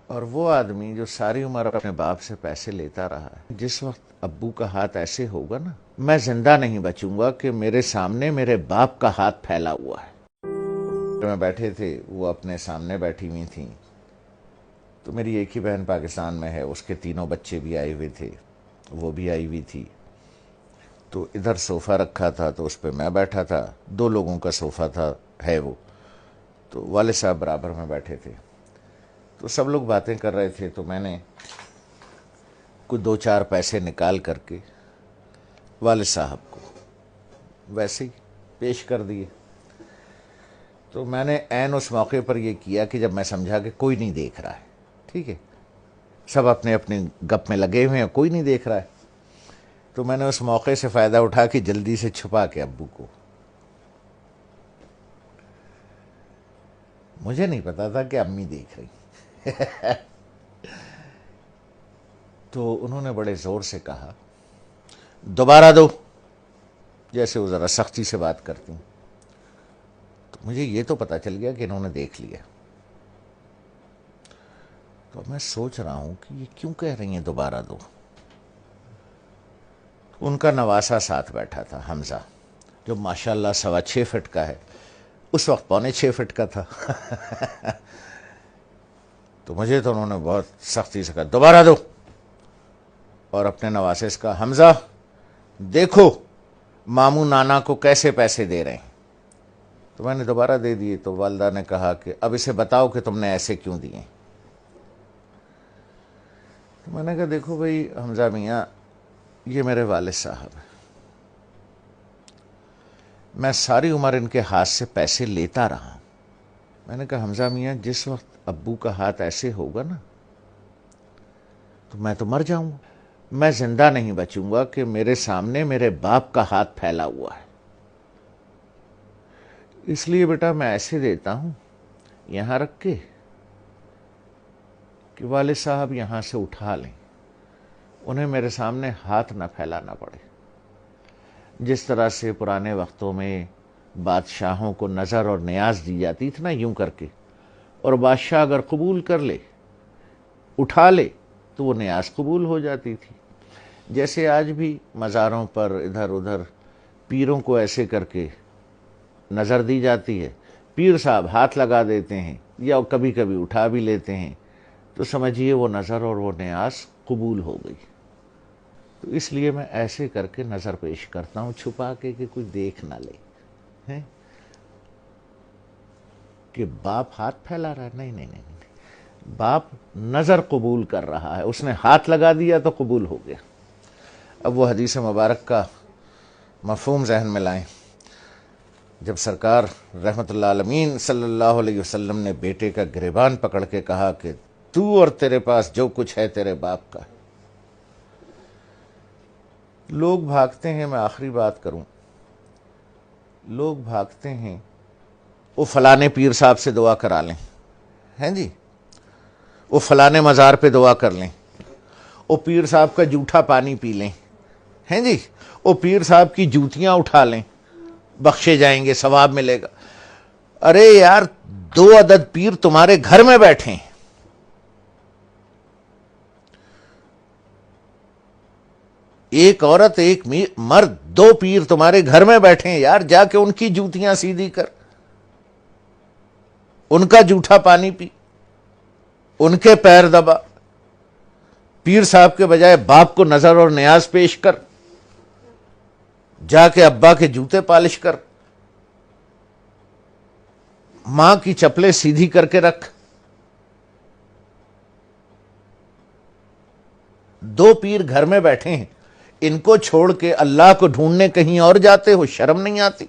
اور وہ آدمی جو ساری عمر اپنے باپ سے پیسے لیتا رہا ہے، جس وقت ابو کا ہاتھ ایسے ہوگا نا، میں زندہ نہیں بچوں گا کہ میرے سامنے میرے باپ کا ہاتھ پھیلا ہوا ہے۔ میں بیٹھے تھے، وہ اپنے سامنے بیٹھی ہوئی تھیں، تو میری ایک ہی بہن پاکستان میں ہے، اس کے تینوں بچے بھی آئے ہوئے تھے، وہ بھی آئی ہوئی تھی۔ تو ادھر صوفہ رکھا تھا تو اس پہ میں بیٹھا تھا، 2 لوگوں کا صوفہ تھا، ہے وہ، تو والد صاحب برابر میں بیٹھے تھے۔ تو سب لوگ باتیں کر رہے تھے، تو میں نے کچھ 2-4 پیسے نکال کر کے والد صاحب کو ویسے ہی پیش کر دیے۔ تو میں نے عین اس موقع پر یہ کیا کہ جب میں سمجھا کہ کوئی نہیں دیکھ رہا ہے، ٹھیک ہے، سب اپنے اپنے گپ میں لگے ہوئے ہیں، کوئی نہیں دیکھ رہا ہے، تو میں نے اس موقع سے فائدہ اٹھا کے جلدی سے چھپا کے ابو کو، مجھے نہیں پتا تھا کہ امی دیکھ رہی، تو انہوں نے بڑے زور سے کہا دوبارہ دو، جیسے وہ ذرا سختی سے بات کرتی ہیں۔ تو مجھے یہ تو پتا چل گیا کہ انہوں نے دیکھ لیا۔ تو میں سوچ رہا ہوں کہ یہ کیوں کہہ رہی ہیں دوبارہ دو۔ ان کا نواسا ساتھ بیٹھا تھا، حمزہ، جو ماشاءاللہ 6.25 فٹ کا ہے، اس وقت 6.25 فٹ کا تھا۔ تو مجھے تو انہوں نے بہت سختی سے کہا دوبارہ دو، اور اپنے نواسے سے کہا حمزہ دیکھو ماموں نانا کو کیسے پیسے دے رہے ہیں۔ تو میں نے دوبارہ دے دیے، تو والدہ نے کہا کہ اب اسے بتاؤ کہ تم نے ایسے کیوں دیے۔ تو میں نے کہا دیکھو بھائی حمزہ میاں، یہ میرے والد صاحب ہیں، میں ساری عمر ان کے ہاتھ سے پیسے لیتا رہا ہوں۔ میں نے کہا حمزہ میاں، جس وقت ابو کا ہاتھ ایسے ہوگا نا، تو میں تو مر جاؤں گا، میں زندہ نہیں بچوں گا کہ میرے سامنے میرے باپ کا ہاتھ پھیلا ہوا ہے۔ اس لیے بیٹا میں ایسے دیتا ہوں یہاں رکھ کے کہ والد صاحب یہاں سے اٹھا لیں، انہیں میرے سامنے ہاتھ نہ پھیلانا پڑے۔ جس طرح سے پرانے وقتوں میں بادشاہوں کو نظر اور نیاز دی جاتی تھی نا، یوں کر کے، اور بادشاہ اگر قبول کر لے، اٹھا لے، تو وہ نیاز قبول ہو جاتی تھی۔ جیسے آج بھی مزاروں پر ادھر ادھر پیروں کو ایسے کر کے نظر دی جاتی ہے، پیر صاحب ہاتھ لگا دیتے ہیں یا کبھی کبھی اٹھا بھی لیتے ہیں، تو سمجھیے وہ نظر اور وہ نیاز قبول ہو گئی۔ تو اس لیے میں ایسے کر کے نظر پیش کرتا ہوں، چھپا کے کہ کوئی دیکھ نہ لے ہیں کہ باپ ہاتھ پھیلا رہا ہے۔ نہیں نہیں نہیں، باپ نظر قبول کر رہا ہے، اس نے ہاتھ لگا دیا تو قبول ہو گیا۔ اب وہ حدیث مبارک کا مفہوم ذہن میں لائیں، جب سرکار رحمت اللہ عالمین صلی اللہ علیہ وسلم نے بیٹے کا گریبان پکڑ کے کہا کہ تو اور تیرے پاس جو کچھ ہے تیرے باپ کا۔ لوگ بھاگتے ہیں، میں آخری بات کروں، لوگ بھاگتے ہیں وہ فلانے پیر صاحب سے دعا کرا لیں، ہیں جی، وہ فلانے مزار پہ دعا کر لیں، وہ پیر صاحب کا جھوٹا پانی پی لیں، ہیں جی، وہ پیر صاحب کی جوتیاں اٹھا لیں، بخشے جائیں گے، ثواب ملے گا۔ ارے یار، 2 عدد پیر تمہارے گھر میں بیٹھے ہیں، ایک عورت ایک مرد، 2 پیر تمہارے گھر میں بیٹھے ہیں یار، جا کے ان کی جوتیاں سیدھی کر، ان کا جھوٹا پانی پی، ان کے پیر دبا، پیر صاحب کے بجائے باپ کو نظر اور نیاز پیش کر، جا کے ابا کے جوتے پالش کر، ماں کی چپلیں سیدھی کر کے رکھ۔ 2 پیر گھر میں بیٹھے ہیں، ان کو چھوڑ کے اللہ کو ڈھونڈنے کہیں اور جاتے ہو، شرم نہیں آتی؟